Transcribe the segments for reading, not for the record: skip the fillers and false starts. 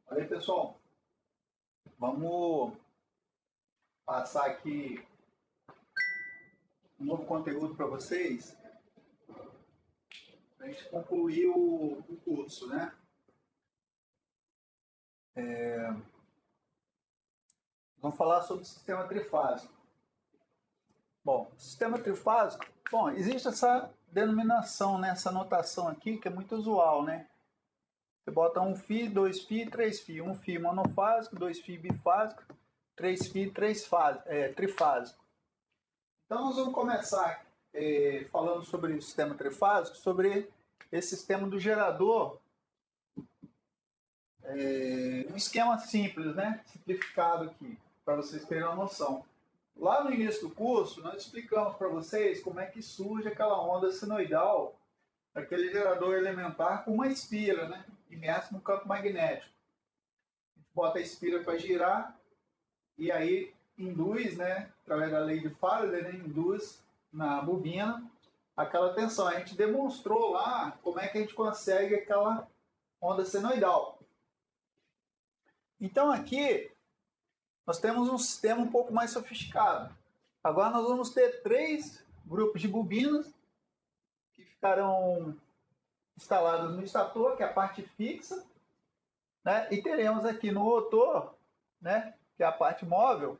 Olha aí, pessoal, vamos passar aqui um novo conteúdo para vocês, para a gente concluir o curso, né? Vamos falar sobre o sistema trifásico. Bom, sistema trifásico, bom, existe essa denominação, né, essa notação aqui, que é muito usual, né? Você bota um fio, dois fios, três fios. Um fio monofásico, dois fios bifásicos, três fios, trifásico. Então nós vamos começar falando sobre o sistema trifásico, sobre esse sistema do gerador, um esquema simples, né? Simplificado aqui, para vocês terem uma noção. Lá no início do curso, nós explicamos para vocês como é que surge aquela onda sinoidal, aquele gerador elementar com uma espira, né? Imerso no campo magnético. A gente bota a espira para girar e aí induz, né? Através da lei de Faraday, né? Induz na bobina aquela tensão. A gente demonstrou lá como é que a gente consegue aquela onda senoidal. Então aqui nós temos um sistema um pouco mais sofisticado. Agora nós vamos ter 3 grupos de bobinas que ficarão instaladas no estator, que é a parte fixa, né? E teremos aqui no rotor, né? Que é a parte móvel,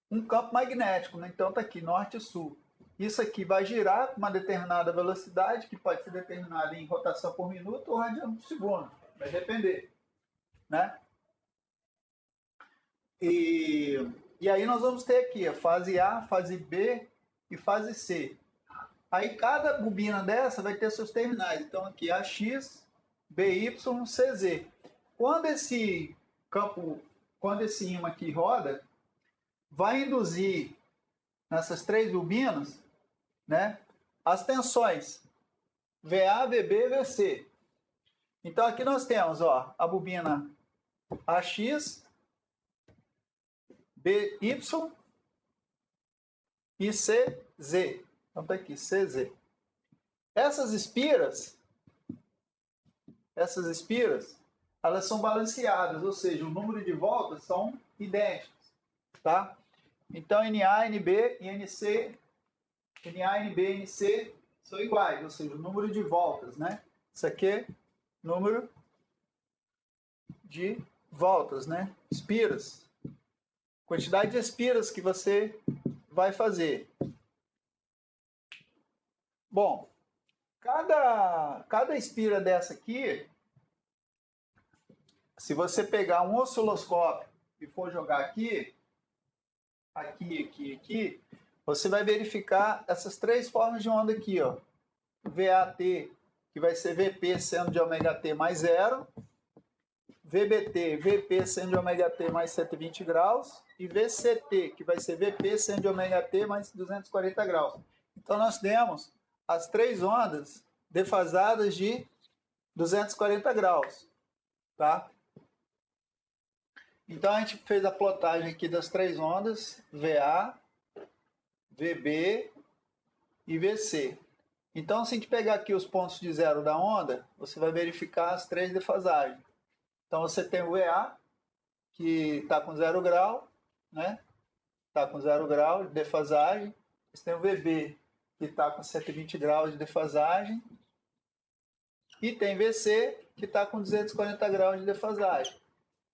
um campo magnético, né? Então está aqui norte e sul. Isso aqui vai girar com uma determinada velocidade, que pode ser determinada em rotação por minuto ou radiano por segundo, vai depender, né? E aí nós vamos ter aqui a fase A, fase B e fase C. Aí cada bobina dessa vai ter seus terminais. Então aqui AX, BY, CZ. Quando esse campo, quando esse ímã aqui roda, vai induzir nessas 3 bobinas, né, as tensões VA, VB e VC. Então aqui nós temos, ó, a bobina AX, BY e CZ. Então tá aqui, CZ. Essas espiras, elas são balanceadas, ou seja, o número de voltas são idênticos, tá? Então NA, NB e NC, NA, NB e NC são iguais, ou seja, o número de voltas, né? Isso aqui é número de voltas, né? Espiras. Quantidade de espiras que você vai fazer. Bom, cada espira dessa aqui, se você pegar um osciloscópio e for jogar aqui, você vai verificar essas 3 formas de onda aqui, ó. VAT, que vai ser VP sendo de ômega t mais 0, VBT, VP sendo de ômega t mais 120 graus, e VCT, que vai ser VP sendo de ômega t mais 240 graus. Então nós temos as 3 ondas defasadas de 240 graus, tá? Então a gente fez a plotagem aqui das 3 ondas, VA, VB e VC. Então, se a gente pegar aqui os pontos de zero da onda, você vai verificar as 3 defasagens. Então, você tem o VA, que está com 0 grau, né? Está com 0 grau de defasagem. Você tem o VB, que está com 120 graus de defasagem. E tem VC, que está com 240 graus de defasagem.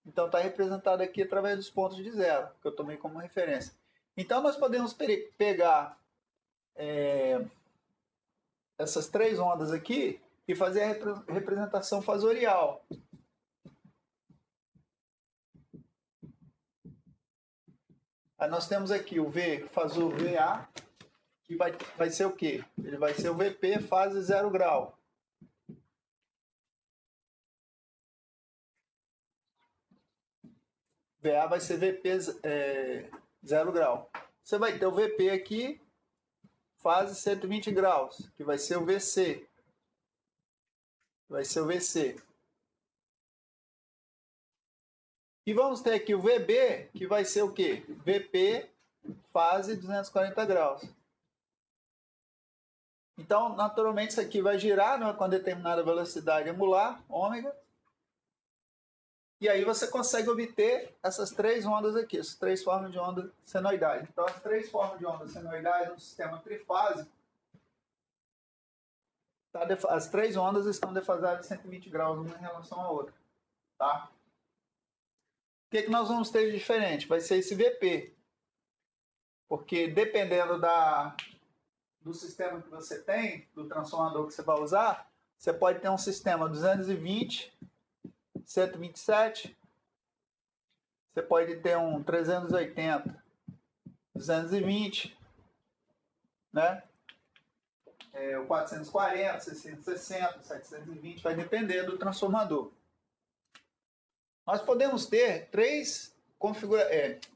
Então, está representado aqui através dos pontos de zero, que eu tomei como referência. Então, nós podemos pegar essas 3 ondas aqui e fazer a representação fasorial. Aí nós temos aqui o V, fasor VA, que vai ser o quê? Ele vai ser o VP fase 0 grau. VA vai ser VP 0 grau. Você vai ter o VP aqui, fase 120 graus, que vai ser o VC. E vamos ter aqui o VB, que vai ser o quê? VP fase 240 graus. Então, naturalmente, isso aqui vai girar, né, com determinada velocidade angular, ômega. E aí você consegue obter essas três ondas aqui, essas três formas de onda senoidais. Então, as três formas de onda senoidais no sistema trifásico, as três ondas estão defasadas em 120 graus uma em relação à outra. Tá? O que nós vamos ter de diferente? Vai ser esse VP. Porque dependendo do sistema que você tem, do transformador que você vai usar, você pode ter um sistema 220, 127, você pode ter um 380, 220, né? O 440, 660, 720, vai depender do transformador. Nós podemos ter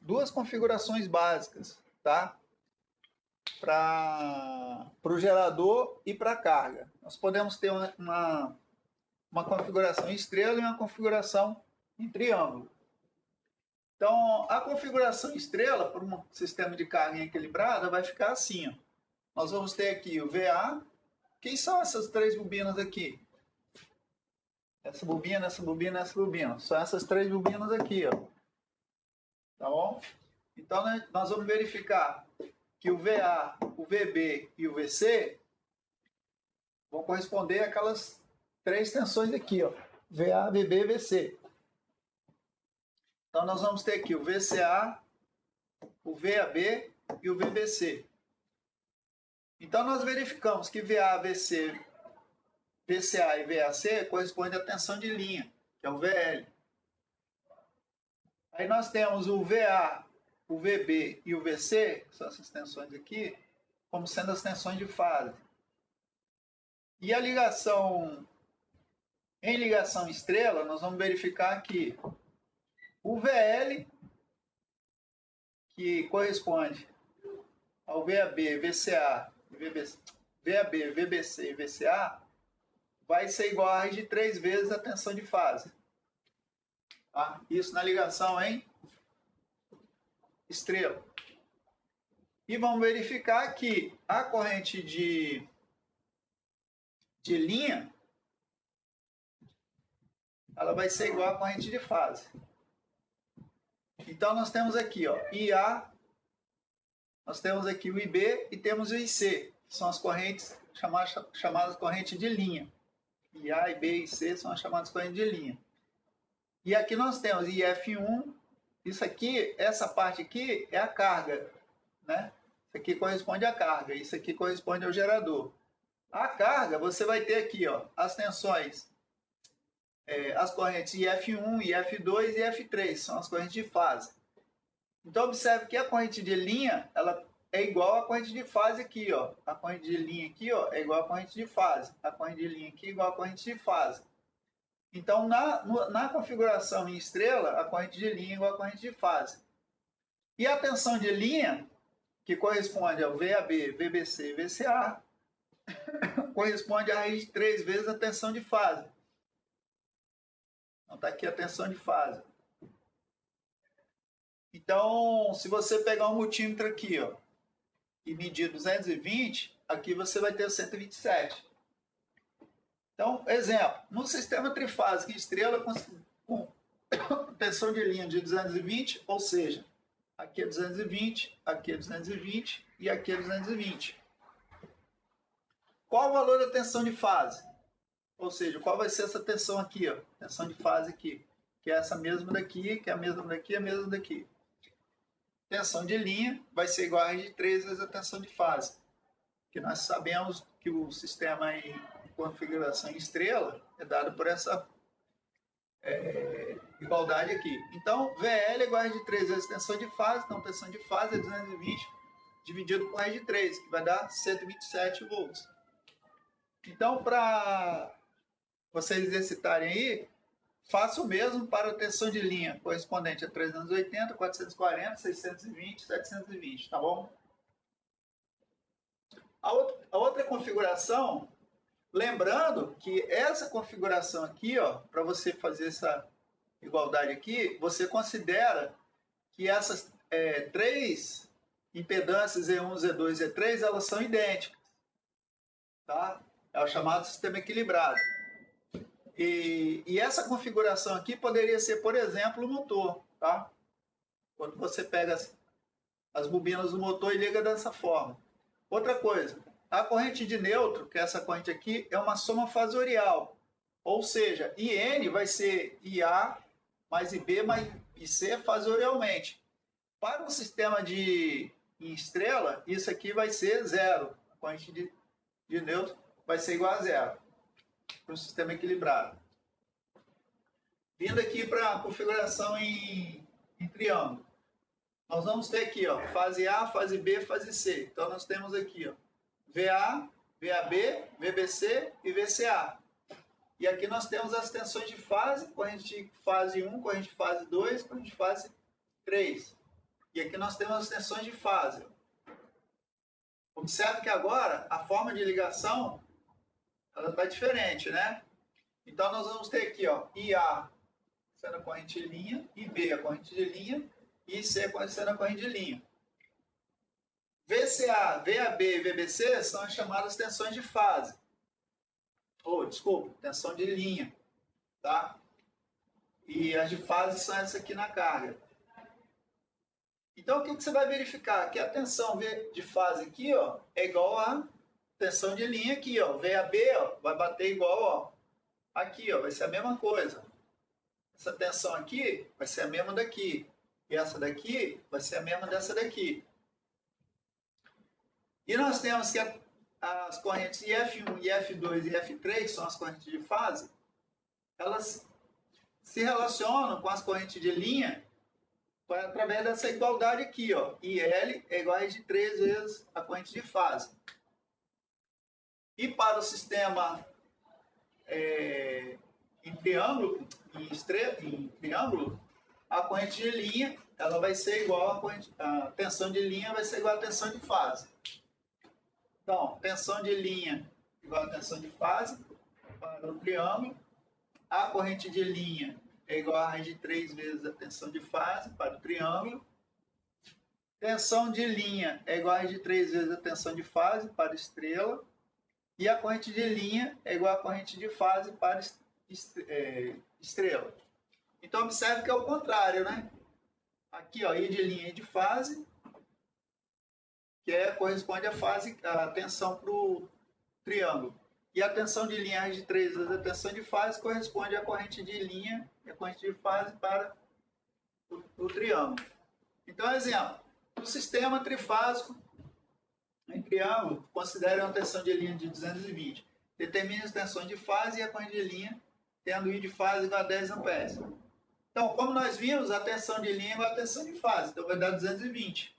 duas configurações básicas, tá? Para o gerador e para a carga. Nós podemos ter uma configuração em estrela e uma configuração em triângulo. Então, a configuração em estrela, por um sistema de carga equilibrada, vai ficar assim. Ó. Nós vamos ter aqui o VA. Quem são essas três bobinas aqui? Essa bobina, essa bobina, essa bobina. São essas três bobinas aqui. Ó. Tá bom? Então, nós vamos verificar que o VA, o VB e o VC vão corresponder àquelas três tensões aqui, ó. VA, VB e VC. Então, nós vamos ter aqui o VCA, o VAB e o VBC. Então, nós verificamos que VA, VC, VCA e VAC correspondem à tensão de linha, que é o VL. Aí nós temos o VA, o VB e o VC, que são essas tensões aqui, como sendo as tensões de fase. E a ligação, em ligação estrela, nós vamos verificar que o VL, que corresponde ao VAB, VCA, VAB, VBC e VCA, vai ser igual a raiz de 3 vezes a tensão de fase. Tá? Isso na ligação em estrela. E vamos verificar que a corrente de linha, ela vai ser igual à corrente de fase. Então, nós temos aqui, ó, IA, nós temos aqui o IB e temos o IC, que são as correntes chamadas corrente de linha. IA, IB e IC são as chamadas correntes de linha. E aqui nós temos IF1, isso aqui, essa parte aqui é a carga, né? Isso aqui corresponde à carga, isso aqui corresponde ao gerador. A carga, você vai ter aqui, ó, as tensões, as correntes IF1, IF2 e IF3, são as correntes de fase. Então, observe que a corrente de linha, ela é igual à corrente de fase aqui, ó. A corrente de linha aqui, ó, é igual à corrente de fase. A corrente de linha aqui é igual à corrente de fase. Então, na configuração em estrela, a corrente de linha é igual à corrente de fase. E a tensão de linha, que corresponde ao VAB, VBC e VCA, corresponde a raiz de 3 vezes a tensão de fase. Então, está aqui a tensão de fase. Então, se você pegar um multímetro aqui, ó, e medir 220, aqui você vai ter 127. Então, exemplo, no sistema trifásico em estrela com tensão de linha de 220, ou seja, aqui é 220, aqui é 220 e aqui é 220. Qual o valor da tensão de fase? Ou seja, qual vai ser essa tensão aqui, ó? Tensão de fase aqui, que é essa mesma daqui, que é a mesma daqui, a mesma daqui. Tensão de linha vai ser igual a raiz de 3 vezes a tensão de fase. Que nós sabemos que o sistema em configuração em estrela é dado por essa igualdade aqui. Então, VL é igual a raiz de 3 vezes tensão de fase. Então, tensão de fase é 220 dividido por raiz de 3, que vai dar 127 volts. Então, para vocês exercitarem aí, faça o mesmo para a tensão de linha, correspondente a 380, 440, 620, 720, tá bom? A outra configuração, lembrando que essa configuração aqui, ó, para você fazer essa igualdade aqui, você considera que essas três impedâncias E1, Z2 e Z3, elas são idênticas, tá? É o chamado sistema equilibrado. E essa configuração aqui poderia ser, por exemplo, o motor, tá? Quando você pega as bobinas do motor e liga dessa forma. Outra coisa, a corrente de neutro, que é essa corrente aqui, é uma soma fasorial. Ou seja, IN vai ser IA mais IB mais IC fasorialmente. Para um sistema em estrela, isso aqui vai ser zero. A corrente de neutro vai ser igual a zero. Para um sistema equilibrado. Vindo aqui para a configuração em triângulo. Nós vamos ter aqui, ó, fase A, fase B, fase C. Então, nós temos aqui, ó, VA, VAB, VBC e VCA. E aqui nós temos as tensões de fase, corrente de fase 1, corrente de fase 2, corrente de fase 3. E aqui nós temos as tensões de fase. Observe que agora a forma de ligação ela está diferente, né? Então, nós vamos ter aqui, ó, IA sendo a corrente de linha, IB a corrente de linha, e IC sendo a corrente de linha. VCA, VAB e VBC são as chamadas tensões de fase. Desculpa, tensão de linha, tá? E as de fase são essas aqui na carga. Então, o que você vai verificar? Que a tensão de fase aqui, ó, é igual a tensão de linha aqui, ó. VAB, ó, vai bater igual, ó, aqui, ó, vai ser a mesma coisa. Essa tensão aqui vai ser a mesma daqui. E essa daqui vai ser a mesma dessa daqui. E nós temos que as correntes IF1, IF2 e IF3 são as correntes de fase. Elas se relacionam com as correntes de linha através dessa igualdade aqui, ó. IL é igual a de 3 vezes a corrente de fase. E para o sistema em triângulo, a corrente de linha ela vai ser igual a tensão de linha vai ser igual a tensão de fase. Então, tensão de linha igual a tensão de fase para o triângulo. A corrente de linha é igual a raiz de 3 vezes a tensão de fase para o triângulo. Tensão de linha é igual a raiz de 3 vezes a tensão de fase para a estrela. E a corrente de linha é igual a corrente de fase para estrela. Então, observe que é o contrário, né? Aqui, ó, I de linha e de fase, que corresponde à tensão para o triângulo. E a tensão de linha raiz de 3 vezes a tensão de fase corresponde à corrente de linha e a corrente de fase para o triângulo. Então, exemplo, no sistema trifásico, em triângulo, considere uma tensão de linha de 220. Determine as tensões de fase e a corrente de linha, tendo I de fase igual a 10 amperes. Então, como nós vimos, a tensão de linha é igual a tensão de fase, então vai dar 220.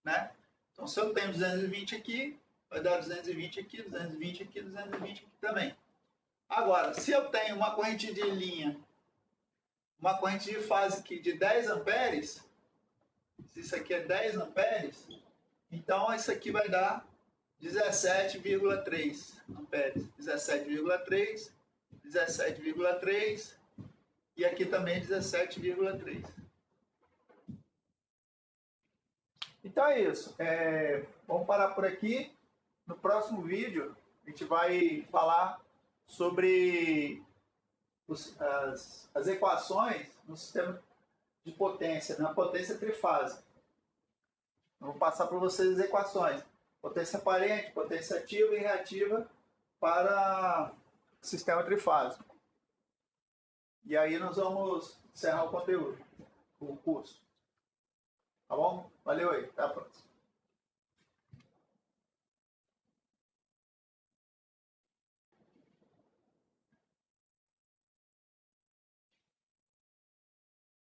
Né? Então, se eu tenho 220 aqui, vai dar 220 aqui, 220 aqui, 220 aqui também. Agora, se eu tenho uma corrente de linha, uma corrente de fase aqui de 10 amperes, se isso aqui é 10 amperes, então isso aqui vai dar 17,3 amperes. 17,3, 17,3 e aqui também 17,3. Então é isso. Vamos parar por aqui. No próximo vídeo, a gente vai falar sobre as equações no sistema de potência, na potência trifásica. Eu vou passar para vocês as equações. Potência aparente, potência ativa e reativa para o sistema trifásico. E aí nós vamos encerrar o conteúdo, o curso. Tá bom? Valeu aí, até a próxima.